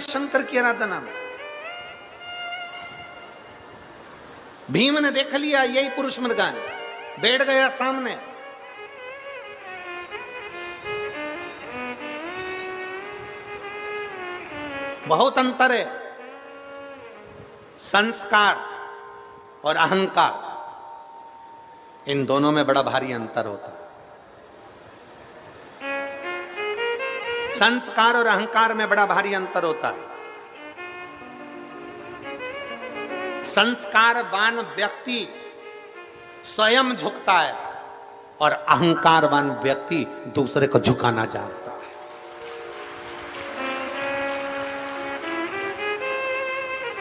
के शंकर की आराधना में। भीम ने देख लिया यही पुरुष मृगा है, बैठ गया सामने। बहुत अंतर है संस्कार और अहंकार, इन दोनों में बड़ा भारी अंतर होता है। संस्कार और अहंकार में बड़ा भारी अंतर होता है। संस्कारवान व्यक्ति स्वयं झुकता है और अहंकारवान व्यक्ति दूसरे को झुकाना जानता है।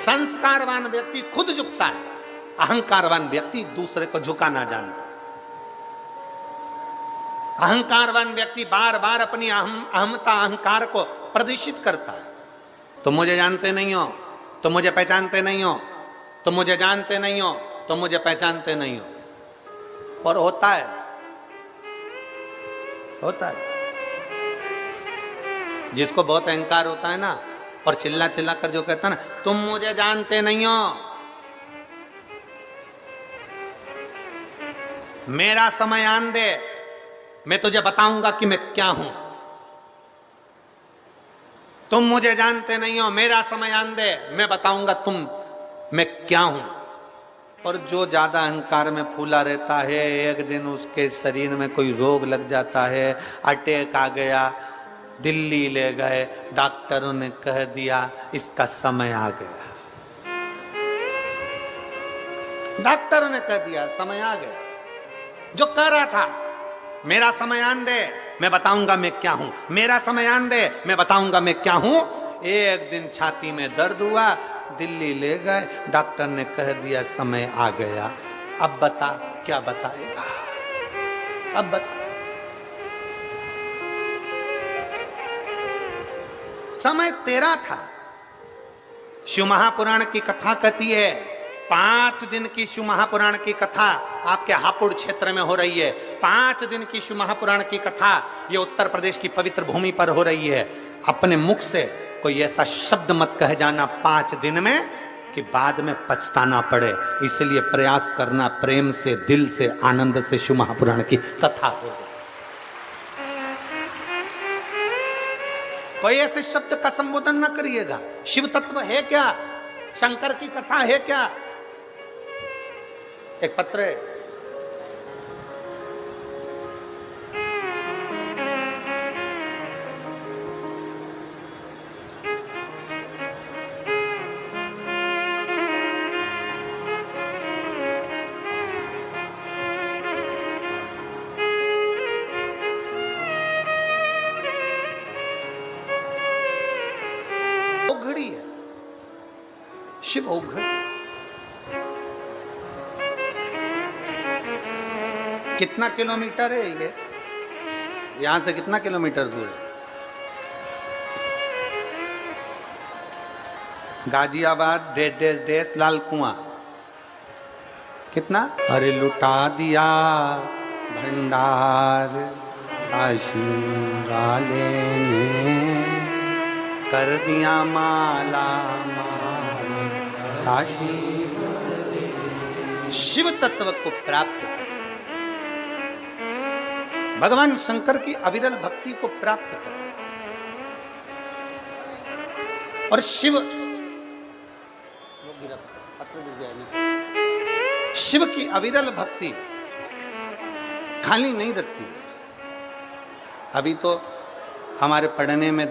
संस्कारवान व्यक्ति खुद झुकता है, अहंकारवान व्यक्ति दूसरे को झुकाना जानता है। अहंकारवान व्यक्ति बार बार अपनी अहमता अहंकार को प्रदर्शित करता है। तुम मुझे जानते नहीं हो, तुम मुझे पहचानते नहीं हो, तुम मुझे जानते नहीं हो, तुम मुझे पहचानते नहीं हो। और होता है जिसको बहुत अहंकार होता है ना, और चिल्ला चिल्ला कर जो कहता है ना, तुम मुझे जानते नहीं हो, मेरा समय आन दे, मैं तुझे बताऊंगा कि मैं क्या हूं। तुम मुझे जानते नहीं हो, मेरा समय आन दे, मैं बताऊंगा मैं क्या हूं। और जो ज्यादा अहंकार में फूला रहता है, एक दिन उसके शरीर में कोई रोग लग जाता है, अटैक आ गया, दिल्ली ले गए, डॉक्टरों ने कह दिया इसका समय आ गया। डॉक्टरों ने कह दिया समय आ गया। जो कह रहा था मेरा समय आन दे, मैं बताऊंगा मैं क्या हूं, मेरा समय आन दे, मैं बताऊंगा मैं क्या हूं, एक दिन छाती में दर्द हुआ, दिल्ली ले गए, डॉक्टर ने कह दिया समय आ गया। अब बता क्या बताएगा, अब बता। समय तेरा था। शिव महापुराण की कथा कहती है, 5 दिन की शिव महापुराण की कथा आपके हापुड़ क्षेत्र में हो रही है। 5 दिन की शिव महापुराण की कथा ये उत्तर प्रदेश की पवित्र भूमि पर हो रही है। अपने मुख से कोई ऐसा शब्द मत कह जाना 5 दिन में कि बाद में पछताना पड़े। इसलिए प्रयास करना प्रेम से, दिल से, आनंद से शिव महापुराण की कथा हो जाए। कोई ऐसे शब्द का संबोधन न करिएगा। शिव तत्व है क्या, शंकर की कथा है क्या। एक पत्र है, ओघड़ी है, शिव ओघड़ी। कितना किलोमीटर है ये, यहां से कितना किलोमीटर दूर है। गाजियाबाद डेस लाल कुआं कितना। अरे लुटा दिया भंडार काशी वाले ने, कर दिया माला माल काशी। शिव तत्व को प्राप्त कर, भगवान शंकर की अविरल भक्ति को प्राप्त कर, और शिव की अविरल भक्ति खाली नहीं रहती। अभी तो हमारे पढ़ने में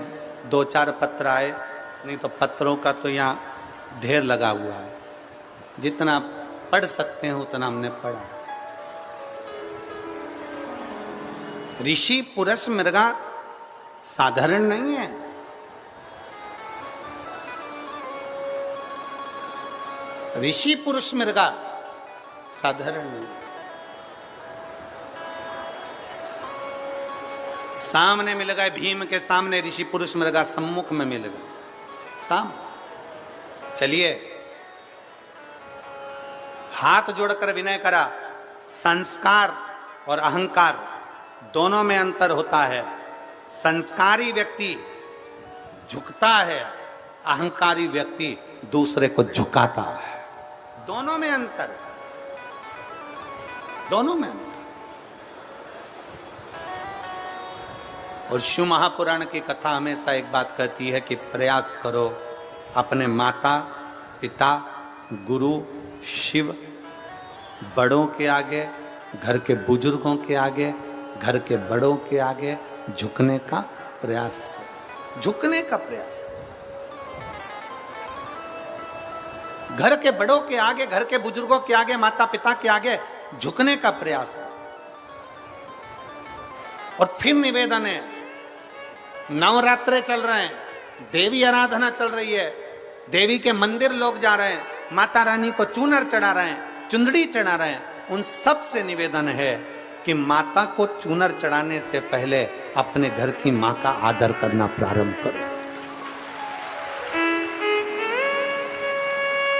2-4 पत्र आए, नहीं तो पत्रों का तो यहाँ ढेर लगा हुआ है। जितना पढ़ सकते हैं उतना हमने पढ़ा। ऋषि पुरुष मृगा साधारण नहीं है। ऋषि पुरुष मृगा साधारण नहीं। सामने मिल गए, भीम के सामने ऋषि पुरुष मृगा सम्मुख में मिल गए सामने। चलिए हाथ जोड़कर विनय करा। संस्कार और अहंकार दोनों में अंतर होता है। संस्कारी व्यक्ति झुकता है, अहंकारी व्यक्ति दूसरे को झुकाता है। दोनों में अंतर है, दोनों में अंतर। और शिव महापुराण की कथा हमेशा एक बात कहती है कि प्रयास करो अपने माता पिता गुरु शिव बड़ों के आगे, घर के बुजुर्गों के आगे, घर के बड़ों के आगे झुकने का प्रयास करो, झुकने का प्रयास। घर के बड़ों के आगे, घर के बुजुर्गों के आगे, माता पिता के आगे झुकने का प्रयास। और फिर निवेदन है, नवरात्रे चल रहे हैं, देवी आराधना चल रही है, देवी के मंदिर लोग जा रहे हैं, माता रानी को चूनर चढ़ा रहे हैं, चुंदड़ी चढ़ा रहे हैं। उन सब से निवेदन है कि माता को चूनर चढ़ाने से पहले अपने घर की मां का आदर करना प्रारंभ करो।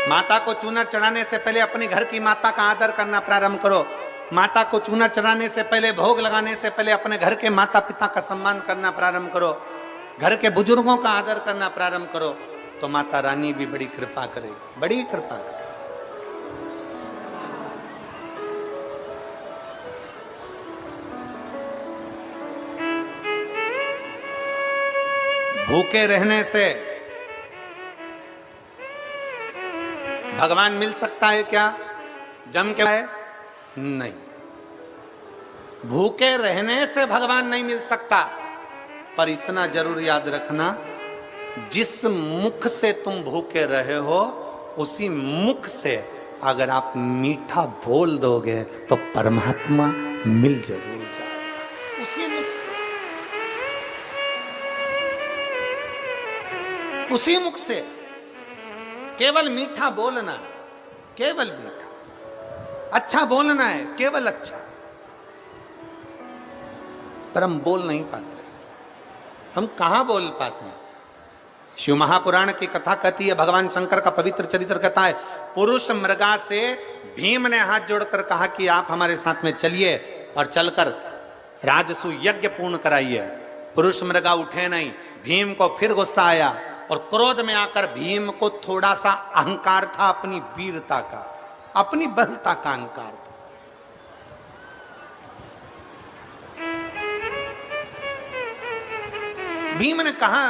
माता को चूनर चढ़ाने से पहले अपनी घर की माता का आदर करना प्रारंभ करो। माता को चूनर चढ़ाने से पहले, भोग लगाने से पहले अपने घर के माता पिता का सम्मान करना प्रारंभ करो, घर के बुजुर्गों का आदर करना प्रारंभ करो, तो माता रानी भी बड़ी कृपा करेगी, बड़ी कृपा करेगी। भूखे रहने से भगवान मिल सकता है क्या? जम के है? नहीं, भूखे रहने से भगवान नहीं मिल सकता। पर इतना जरूर याद रखना, जिस मुख से तुम भूखे रहे हो उसी मुख से अगर आप मीठा बोल दोगे तो परमात्मा मिल जरूर जाए। उसी मुख से, उसी मुख से केवल मीठा बोलना, केवल मीठा, अच्छा बोलना है, केवल अच्छा। पर हम बोल नहीं पाते। हम कहां बोल पाते हैं? शिव महापुराण की कथा कहती है, भगवान शंकर का पवित्र चरित्र कहता है, पुरुष मृगा से भीम ने हाथ जोड़कर कहा कि आप हमारे साथ में चलिए और चलकर राजसु यज्ञ पूर्ण कराइए। पुरुष मृगा उठे नहीं। भीम को फिर गुस्सा आया और क्रोध में आकर भीम को थोड़ा सा अहंकार था, अपनी वीरता का, अपनी बलता का अहंकार था। भीम ने कहा,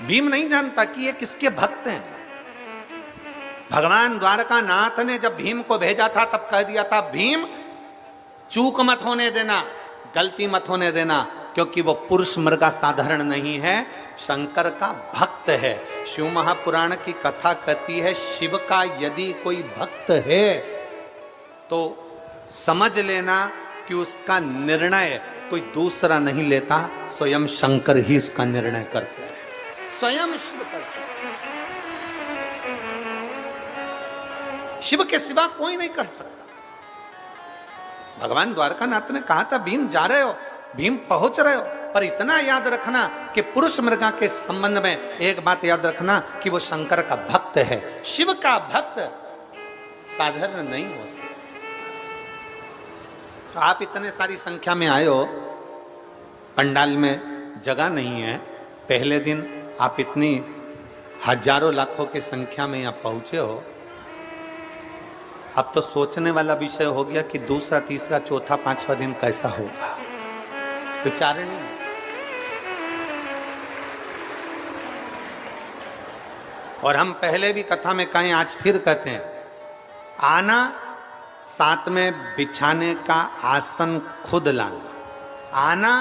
भीम नहीं जानता कि ये किसके भक्त हैं। भगवान द्वारका नाथ ने जब भीम को भेजा था तब कह दिया था, भीम चूक मत होने देना, गलती मत होने देना, क्योंकि वो पुरुष मृगा साधारण नहीं है, शंकर का भक्त है। शिव महापुराण की कथा कहती है, शिव का यदि कोई भक्त है तो समझ लेना कि उसका निर्णय कोई दूसरा नहीं लेता, स्वयं शंकर ही उसका निर्णय करते हैं, स्वयं शिव करते हैं। शिव के सिवा कोई नहीं कर सकता। भगवान द्वारकानाथ ने कहा था, भीम जा रहे हो, भीम पहुंच रहे हो, पर इतना याद रखना कि पुरुष मृगा के संबंध में एक बात याद रखना कि वो शंकर का भक्त है। शिव का भक्त साधारण नहीं हो सकता। तो आप इतने सारी संख्या में आए हो, पंडाल में जगह नहीं है, पहले दिन आप इतनी हजारों लाखों की संख्या में यहां पहुंचे हो। अब तो सोचने वाला विषय हो गया कि दूसरा तीसरा चौथा पांचवा दिन कैसा होगा, विचारे नहीं। और हम पहले भी कथा में कहें, आज फिर कहते हैं, आना साथ में बिछाने का आसन खुद लाना, आना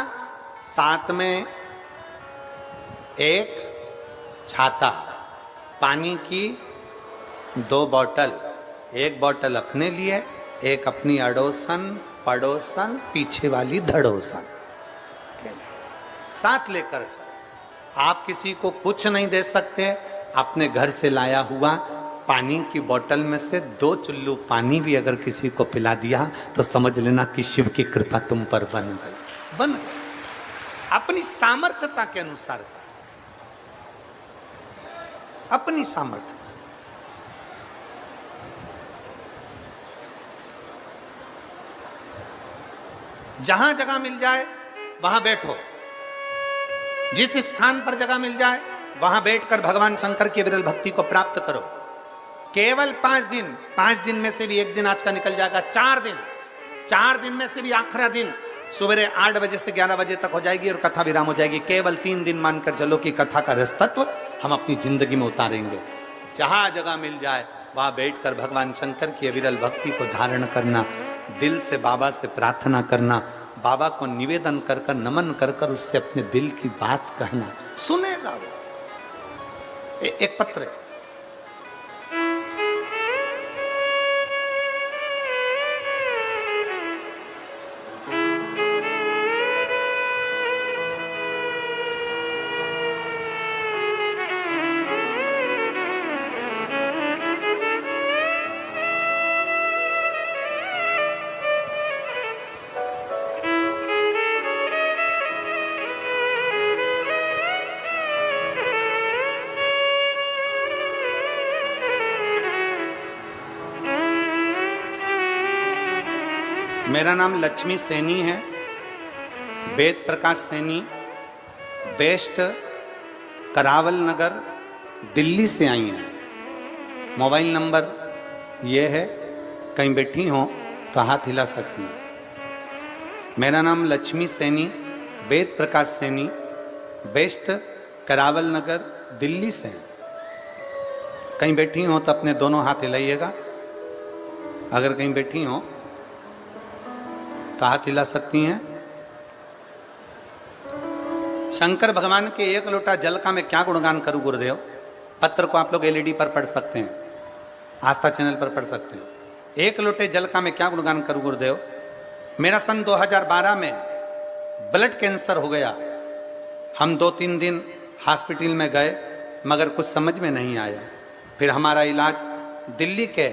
साथ में एक छाता, पानी की 2 बोतल, एक बोतल अपने लिए, एक अपनी अड़ोसन पड़ोसन पीछे वाली धड़ोसन साथ लेकर चलो। आप किसी को कुछ नहीं दे सकते, अपने घर से लाया हुआ पानी की बोतल में से 2 चुल्लू पानी भी अगर किसी को पिला दिया तो समझ लेना कि शिव की कृपा तुम पर बन गई, बन गई। अपनी सामर्थ्यता के अनुसार, अपनी सामर्थ्य। जहां जगह मिल जाए वहां बैठो, जिस स्थान पर जगह मिल जाए वहां बैठकर भगवान शंकर की विरल भक्ति को प्राप्त करो। केवल 5 दिन में से भी एक दिन आज का निकल जाएगा, 4 दिन में से भी आखिरी दिन सवेरे 8 बजे से 11 बजे तक हो जाएगी और कथा विराम हो जाएगी। केवल 3 दिन मानकर चलो कि कथा का रस तत्व हम अपनी जिंदगी में उतारेंगे। जहां जगह मिल जाए वहां बैठकर भगवान शंकर की विरल भक्ति को धारण करना, दिल से बाबा से प्रार्थना करना, बाबा को निवेदन कर कर नमन कर कर उससे अपने दिल की बात कहना, सुनेगा वो। एक पत्र है, मेरा नाम लक्ष्मी सैनी है, वेद प्रकाश सैनी, बेस्ट करावल नगर दिल्ली से आई हैं। मोबाइल नंबर ये है, कहीं बैठी हो तो हाथ हिला सकती हैं। मेरा नाम लक्ष्मी सैनी, वेद प्रकाश सैनी, बेस्ट करावल नगर दिल्ली से हैं। कहीं बैठी हो तो अपने दोनों हाथ हिलाइएगा। अगर कहीं बैठी हो तो हाथ हिला सकती हैं। शंकर भगवान के एक लोटा जल का मैं क्या गुणगान करूं गुरुदेव। पत्र को आप लोग एलईडी पर पढ़ सकते हैं, आस्था चैनल पर पढ़ सकते हैं। एक लोटे जल का मैं क्या गुणगान करूं गुरुदेव। मेरा सन 2012 में ब्लड कैंसर हो गया। हम 2-3 दिन हॉस्पिटल में गए मगर कुछ समझ में नहीं आया। फिर हमारा इलाज दिल्ली के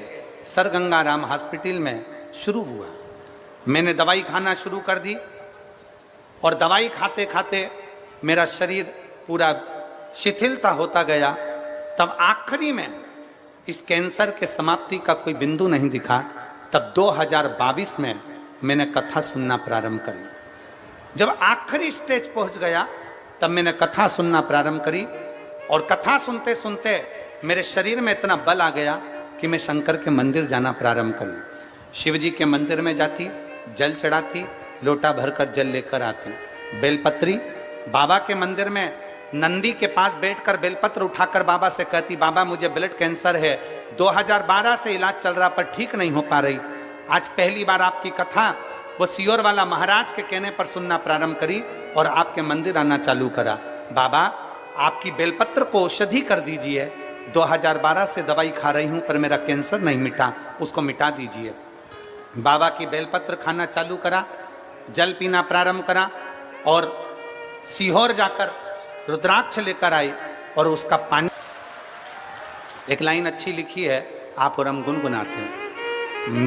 सर गंगाराम हॉस्पिटल में शुरू हुआ। मैंने दवाई खाना शुरू कर दी और दवाई खाते खाते मेरा शरीर पूरा शिथिलता होता गया। तब आखिरी में इस कैंसर के समाप्ति का कोई बिंदु नहीं दिखा। तब 2022 में मैंने कथा सुनना प्रारंभ करी। जब आखिरी स्टेज पहुंच गया तब मैंने कथा सुनना प्रारंभ करी और कथा सुनते सुनते मेरे शरीर में इतना बल आ गया कि मैं शंकर के मंदिर जाना प्रारंभ करी। शिव जी के मंदिर में जाती, जल चढ़ाती, लोटा भरकर जल लेकर आती। बेलपत्री बाबा के मंदिर में नंदी के पास बैठकर बेलपत्र उठाकर बाबा से कहती, बाबा मुझे ब्लड कैंसर है, 2012 से इलाज चल रहा पर ठीक नहीं हो पा रही। आज पहली बार आपकी कथा वो सियोर वाला महाराज के कहने पर सुनना प्रारंभ करी और आपके मंदिर आना चालू करा। बाबा आपकी बेलपत्र को औषधि कर दीजिए। 2012 से दवाई खा रही हूं पर मेरा कैंसर नहीं मिटा, उसको मिटा दीजिए। बाबा की बेलपत्र खाना चालू करा, जल पीना प्रारंभ करा और सीहोर जाकर रुद्राक्ष लेकर आई और उसका पानी। एक लाइन अच्छी लिखी है, आप और हम गुनगुनाते हैं।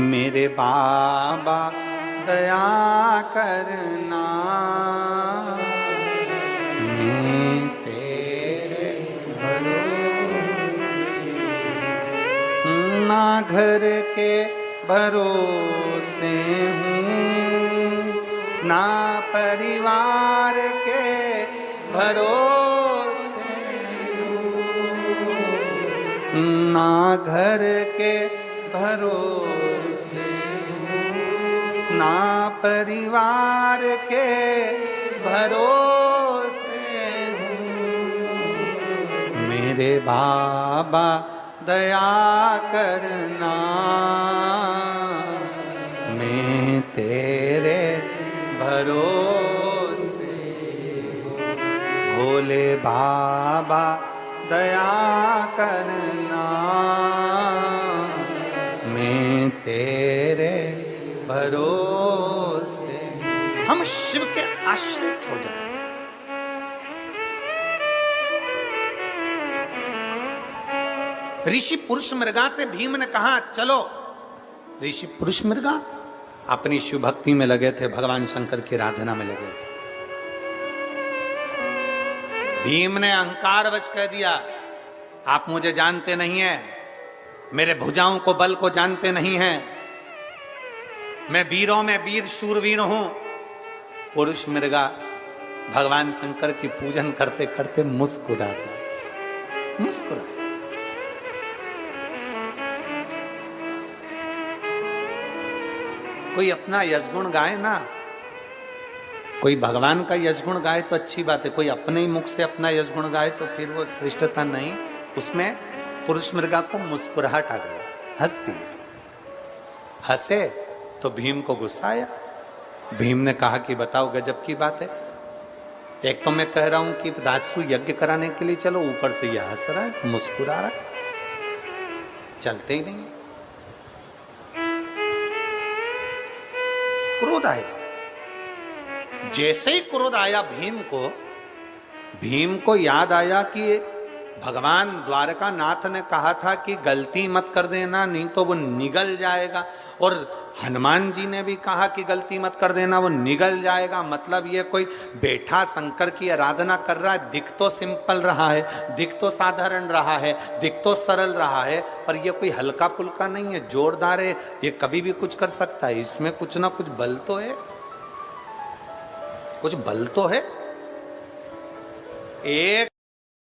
मेरे बाबा दया करना, मैं तेरे भरोसे, ना घर के भरोसे हूँ, ना परिवार के भरोसे हूँ, ना घर के भरोसे हूँ, ना परिवार के भरोसे हूँ। मेरे बाबा दया करना, मैं तेरे भरोसे हूँ। भोले बाबा दया करना, मैं तेरे भरोसे। हम शिव के आश्रित हो जाए। ऋषि पुरुष मृगा से भीम ने कहा चलो। ऋषि पुरुष मृगा अपनी शिव भक्ति में लगे थे, भगवान शंकर की आराधना में लगे थे। भीम ने अहंकारवश कह दिया, आप मुझे जानते नहीं हैं, मेरे भुजाओं को बल को जानते नहीं हैं, मैं वीरों में वीर शूरवीर हूं। पुरुष मृगा भगवान शंकर की पूजन करते करते मुस्कुराता, मुस्कुराए। कोई अपना यशगुण गाए ना, कोई भगवान का यशगुण गाए तो अच्छी बात है, कोई अपने ही मुख से अपना यशगुण गाए तो फिर वो श्रेष्ठता नहीं। उसमें पुरुष मृगा को मुस्कुराहट आ गया, हंस दिया। हंसे तो भीम को गुस्सा आया। भीम ने कहा कि बताओ गजब की बात है, एक तो मैं कह रहा हूं कि राजसू यज्ञ कराने के लिए चलो, ऊपर से यह हंस रहा है, मुस्कुरा रहा है, चलते ही नहीं। क्रोध आया। जैसे ही क्रोध आया भीम को याद आया कि भगवान द्वारका नाथ ने कहा था कि गलती मत कर देना नहीं तो वो निगल जाएगा, और हनुमान जी ने भी कहा कि गलती मत कर देना वो निगल जाएगा। मतलब ये कोई बैठा शंकर की आराधना कर रहा है, दिख तो सिंपल रहा है, दिख तो साधारण रहा है, दिख तो सरल रहा है, पर ये कोई हल्का पुल्का नहीं है, जोरदार है, ये कभी भी कुछ कर सकता है, इसमें कुछ ना कुछ बल तो है, कुछ बल तो है। एक